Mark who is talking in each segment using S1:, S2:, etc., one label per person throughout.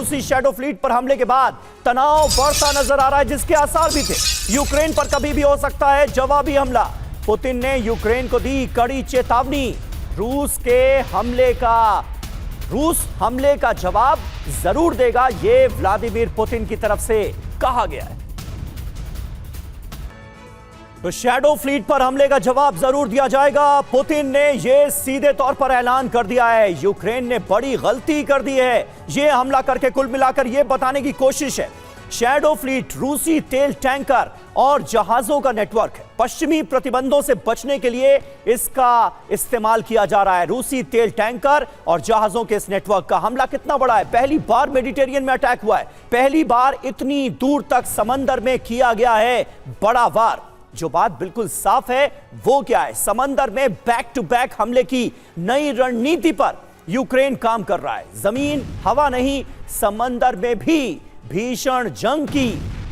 S1: रूसी shadow fleet पर हमले के बाद तनाव बढ़ता नजर आ रहा है, जिसके आसार भी थे। यूक्रेन पर कभी भी हो सकता है जवाबी हमला। पुतिन ने यूक्रेन को दी कड़ी चेतावनी। रूस हमले का जवाब जरूर देगा, यह व्लादिमीर पुतिन की तरफ से कहा गया है। तो शैडो फ्लीट पर हमले का जवाब जरूर दिया जाएगा। पुतिन ने यह सीधे तौर पर ऐलान कर दिया है। यूक्रेन ने बड़ी गलती कर दी है, यह हमला करके कुल मिलाकर यह बताने की कोशिश है। शैडो फ्लीट रूसी तेल टैंकर और जहाजों का नेटवर्क है। पश्चिमी प्रतिबंधों से बचने के लिए इसका इस्तेमाल किया जा रहा है। रूसी तेल टैंकर और जहाजों के इस नेटवर्क का हमला कितना बड़ा है। पहली बार मेडिटेरियन में अटैक हुआ है, पहली बार इतनी दूर तक समंदर में किया गया है बड़ा वार। जो बात बिल्कुल साफ है वो क्या है, समंदर में बैक टू बैक हमले की नई रणनीति पर यूक्रेन काम कर रहा है। जमीन हवा नहीं, समंदर में भी भीषण जंग की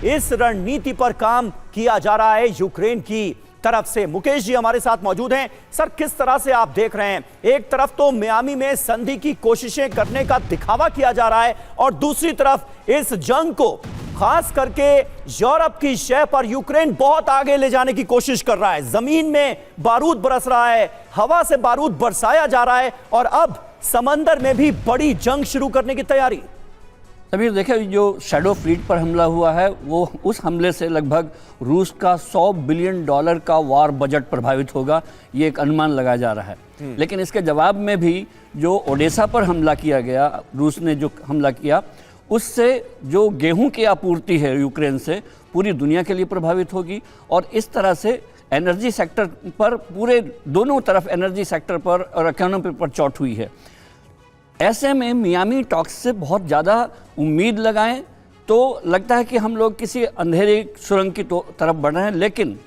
S1: इस रणनीति पर काम किया जा रहा है यूक्रेन की तरफ से। मुकेश जी हमारे साथ मौजूद हैं। सर, किस तरह से आप देख रहे हैं? एक तरफ तो मियामी में संधि की कोशिशें करने का दिखावा किया जा रहा है और दूसरी तरफ इस जंग को खास करके यूरोप की शह पर यूक्रेन बहुत आगे ले जाने की कोशिश कर रहा है। जमीन में बारूद बरस रहा है, हवा से बारूद बरसाया जा रहा है और अब समंदर में भी बड़ी जंग शुरू करने की तैयारी।
S2: समीर, देखिए, जो शैडो फ्लीट पर हमला हुआ है वो उस हमले से लगभग रूस का $100 बिलियन का वार बजट प्रभावित होगा, ये एक अनुमान लगाया जा रहा है। लेकिन इसके जवाब में भी जो ओडेसा पर हमला किया गया, रूस ने जो हमला किया, उससे जो गेहूं की आपूर्ति है यूक्रेन से पूरी दुनिया के लिए प्रभावित होगी और इस तरह से एनर्जी सेक्टर पर, पूरे दोनों तरफ एनर्जी सेक्टर पर और इकोनॉमी पर चोट हुई है। ऐसे में मियामी टॉक्स से बहुत ज़्यादा उम्मीद लगाएं तो लगता है कि हम लोग किसी अंधेरी सुरंग की तरफ बढ़ रहे हैं। लेकिन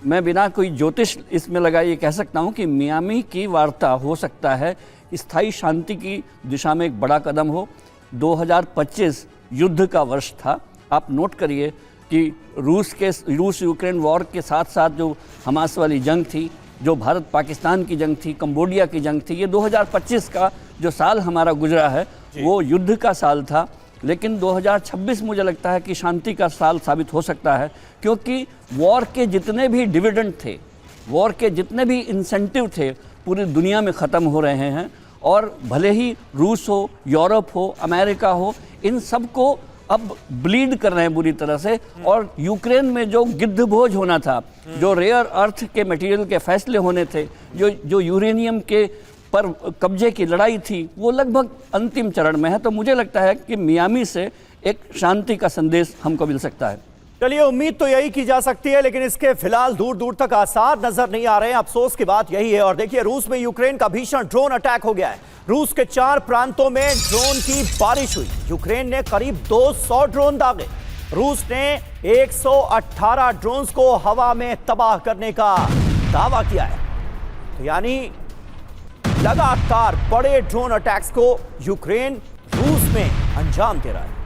S2: मैं बिना कोई ज्योतिष इसमें लगाए ये कह सकता हूं कि मियामी की वार्ता हो सकता है स्थायी शांति की दिशा में एक बड़ा कदम हो। 2025 युद्ध का वर्ष था। आप नोट करिए कि रूस यूक्रेन वॉर के साथ साथ जो हमास वाली जंग थी, जो भारत पाकिस्तान की जंग थी, कंबोडिया की जंग थी, ये 2025 का जो साल हमारा गुजरा है वो युद्ध का साल था। लेकिन 2026 मुझे लगता है कि शांति का साल साबित हो सकता है, क्योंकि वॉर के जितने भी डिविडेंड थे, वॉर के जितने भी इंसेंटिव थे, पूरी दुनिया में ख़त्म हो रहे हैं। और भले ही रूस हो, यूरोप हो, अमेरिका हो, इन सब को अब ब्लीड कर रहे हैं बुरी तरह से। और यूक्रेन में जो गिद्धभोज होना था, जो रेयर अर्थ के मटेरियल के फैसले होने थे, जो यूरेनियम के पर कब्जे की लड़ाई थी, वो लगभग अंतिम चरण में है। तो मुझे लगता है कि मियामी से एक शांति का संदेश हमको मिल सकता है।
S1: चलिए, उम्मीद तो यही की जा सकती है, लेकिन इसके फिलहाल दूर दूर तक आसार नजर नहीं आ रहे हैं। अफसोस की बात यही है। और देखिए, रूस में यूक्रेन का भीषण ड्रोन अटैक हो गया है। रूस के 4 प्रांतों में ड्रोन की बारिश हुई। यूक्रेन ने करीब 200 ड्रोन दागे। रूस ने 118 ड्रोन को हवा में तबाह करने का दावा किया है। तो यानी लगातार बड़े ड्रोन अटैक्स को यूक्रेन रूस में अंजाम दे रहा है।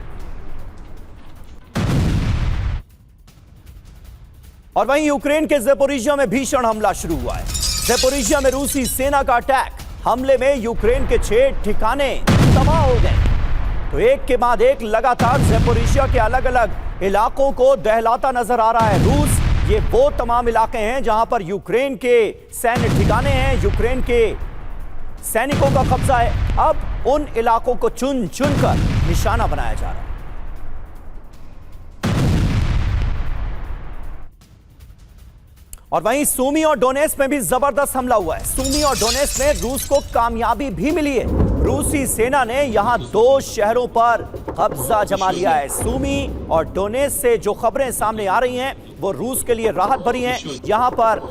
S1: और वहीं यूक्रेन के ज़ेपोरिजिया में भीषण हमला शुरू हुआ है। ज़ेपोरिजिया में रूसी सेना का अटैक, हमले में यूक्रेन के 6 ठिकाने तबाह हो गए। तो एक के बाद एक लगातार ज़ेपोरिजिया के अलग अलग इलाकों को दहलाता नजर आ रहा है रूस। ये वो तमाम इलाके हैं जहां पर यूक्रेन के सैन्य ठिकाने हैं, यूक्रेन के सैनिकों का कब्जा है। अब उन इलाकों को चुन चुन कर निशाना बनाया जा रहा है। और वहीं सूमी और डोनेट्स्क में भी जबरदस्त हमला हुआ है। सूमी और डोनेट्स्क में रूस को कामयाबी भी मिली है। रूसी सेना ने यहां 2 शहरों पर कब्जा जमा लिया है। सूमी और डोनेट्स्क से जो खबरें सामने आ रही हैं वो रूस के लिए राहत भरी हैं। यहां पर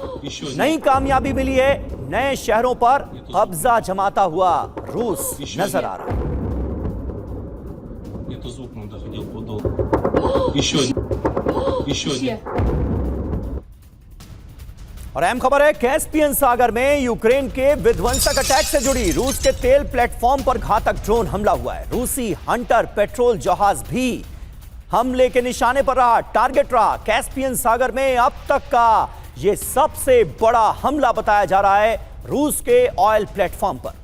S1: नई कामयाबी मिली है। नए शहरों पर कब्जा जमाता हुआ रूस नजर आ रहा है। और अहम खबर है, कैस्पियन सागर में यूक्रेन के विध्वंसक अटैक से जुड़ी रूस के तेल प्लेटफॉर्म पर घातक ड्रोन हमला हुआ है। रूसी हंटर पेट्रोल जहाज भी हमले के निशाने पर रहा, टारगेट रहा। कैस्पियन सागर में अब तक का यह सबसे बड़ा हमला बताया जा रहा है रूस के ऑयल प्लेटफॉर्म पर।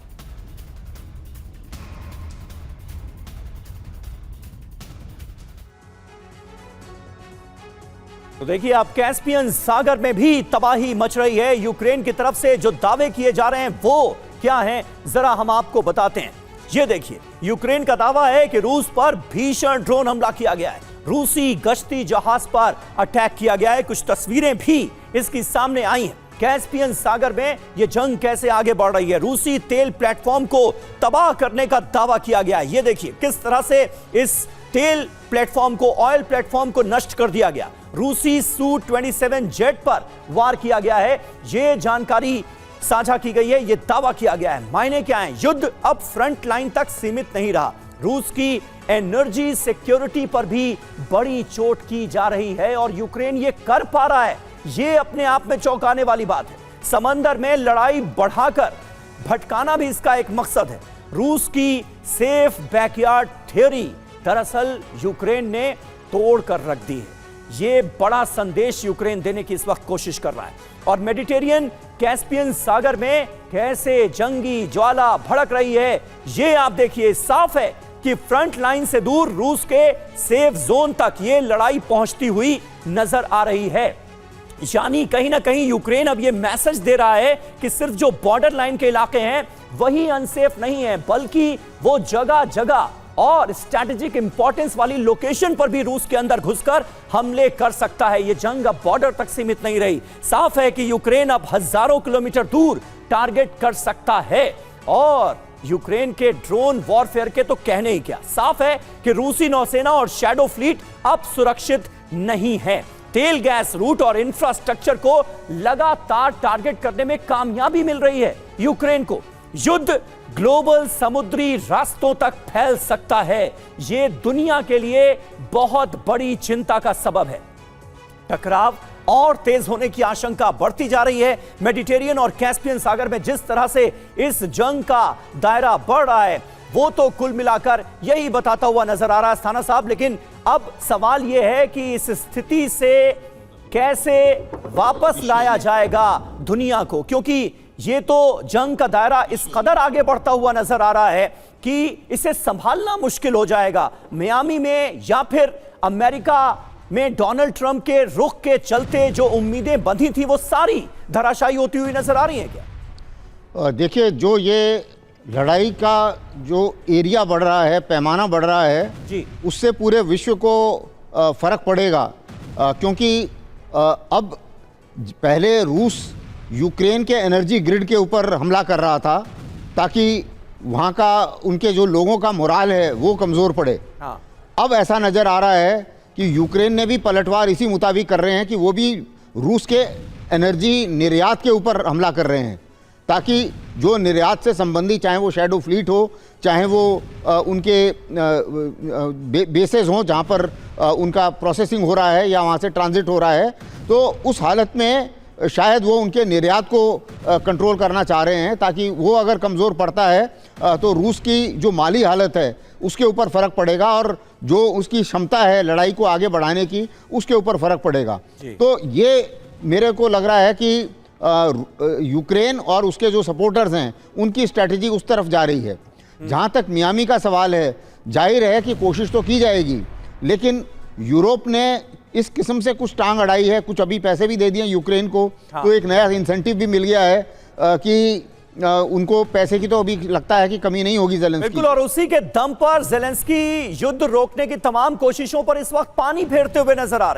S1: तो देखिए अब कैस्पियन सागर में भी तबाही मच रही है। यूक्रेन की तरफ से जो दावे किए जा रहे हैं वो क्या हैं, जरा हम आपको बताते हैं। ये देखिए, यूक्रेन का दावा है कि रूस पर भीषण ड्रोन हमला किया गया है, रूसी गश्ती जहाज पर अटैक किया गया है। कुछ तस्वीरें भी इसकी सामने आई हैं। कैस्पियन सागर में यह जंग कैसे आगे बढ़ रही है। रूसी तेल प्लेटफॉर्म को तबाह करने का दावा किया गया है। यह देखिए किस तरह से इस तेल प्लेटफॉर्म को, ऑयल प्लेटफॉर्म को नष्ट कर दिया गया। रूसी Su-27 जेट पर वार किया गया है। यह जानकारी साझा की गई है, यह दावा किया गया है। मायने क्या है, युद्ध अब फ्रंट लाइन तक सीमित नहीं रहा। रूस की एनर्जी सिक्योरिटी पर भी बड़ी चोट की जा रही है और यूक्रेन ये कर पा रहा है, ये अपने आप में चौंकाने वाली बात है। समंदर में लड़ाई बढ़ाकर भटकाना भी इसका एक मकसद है। रूस की सेफ बैकयार्ड थ्योरी दरअसल यूक्रेन ने तोड़ कर रख दी है। ये बड़ा संदेश यूक्रेन देने की इस वक्त कोशिश कर रहा है। और मेडिटेरियन कैस्पियन सागर में कैसे जंगी ज्वाला भड़क रही है, ये आप देखिए। साफ है कि फ्रंट लाइन से दूर रूस के सेफ जोन तक ये लड़ाई पहुंचती हुई नजर आ रही है। यानी कहीं ना कहीं यूक्रेन अब ये मैसेज दे रहा है कि सिर्फ जो बॉर्डर लाइन के इलाके हैं वही अनसेफ नहीं है, बल्कि वो जगह जगह और स्ट्रैटेजिक इंपॉर्टेंस वाली लोकेशन पर भी रूस के अंदर घुसकर हमले कर सकता है। ये जंग अब बॉर्डर तक सीमित नहीं रही। साफ है कि यूक्रेन अब हजारों किलोमीटर दूर टारगेट कर सकता है। और यूक्रेन के ड्रोन वॉरफेयर के तो कहने ही क्या। साफ है कि रूसी नौसेना और शैडो फ्लीट अब सुरक्षित नहीं है। तेल गैस रूट और इंफ्रास्ट्रक्चर को लगातार टारगेट करने में कामयाबी मिल रही है यूक्रेन को। युद्ध ग्लोबल समुद्री रास्तों तक फैल सकता है। यह दुनिया के लिए बहुत बड़ी चिंता का सबब है। टकराव और तेज होने की आशंका बढ़ती जा रही है। मेडिटेरियन और कैस्पियन सागर में जिस तरह से इस जंग का दायरा बढ़ रहा है वो तो कुल मिलाकर यही बताता हुआ नजर आ रहा है स्थाना साहब। लेकिन अब सवाल यह है कि इस स्थिति से कैसे वापस लाया जाएगा दुनिया को, क्योंकि ये तो जंग का दायरा इस कदर आगे बढ़ता हुआ नजर आ रहा है कि इसे संभालना मुश्किल हो जाएगा। मियामी में या फिर अमेरिका में डोनाल्ड ट्रंप के रुख के चलते जो उम्मीदें बंधी थी वो सारी धराशायी होती हुई नजर आ रही है क्या?
S3: देखिए, जो ये लड़ाई का जो एरिया बढ़ रहा है, पैमाना बढ़ रहा है
S1: जी,
S3: उससे पूरे विश्व को फर्क पड़ेगा। क्योंकि अब पहले रूस यूक्रेन के एनर्जी ग्रिड के ऊपर हमला कर रहा था ताकि वहाँ का उनके जो लोगों का मोराल है वो कमज़ोर पड़े।
S1: हाँ।
S3: अब ऐसा नज़र आ रहा है कि यूक्रेन ने भी पलटवार इसी मुताबिक कर रहे हैं कि वो भी रूस के एनर्जी निर्यात के ऊपर हमला कर रहे हैं ताकि जो निर्यात से संबंधी, चाहे वो शैडो फ्लीट हो, चाहे वो उनके बेसेस हों जहाँ पर उनका प्रोसेसिंग हो रहा है या वहाँ से ट्रांजिट हो रहा है, तो उस हालत में शायद वो उनके निर्यात को कंट्रोल करना चाह रहे हैं ताकि वो अगर कमज़ोर पड़ता है तो रूस की जो माली हालत है उसके ऊपर फ़र्क पड़ेगा और जो उसकी क्षमता है लड़ाई को आगे बढ़ाने की उसके ऊपर फ़र्क पड़ेगा। तो ये मेरे को लग रहा है कि यूक्रेन और उसके जो सपोर्टर्स हैं उनकी स्ट्रैटेजी उस तरफ जा रही है। जहाँ तक मियामी का सवाल है, जाहिर है कि कोशिश तो की जाएगी, लेकिन यूरोप ने इस किस्म से कुछ टांग अड़ाई है, कुछ अभी पैसे भी दे दिए यूक्रेन को। हाँ। तो एक नया इंसेंटिव भी मिल गया है कि उनको पैसे की तो अभी लगता है कि कमी नहीं होगी ज़ेलेंस्की।
S1: बिल्कुल, और उसी के दम पर ज़ेलेंस्की युद्ध रोकने की तमाम कोशिशों पर इस वक्त पानी फेरते हुए नजर आ रहे हैं।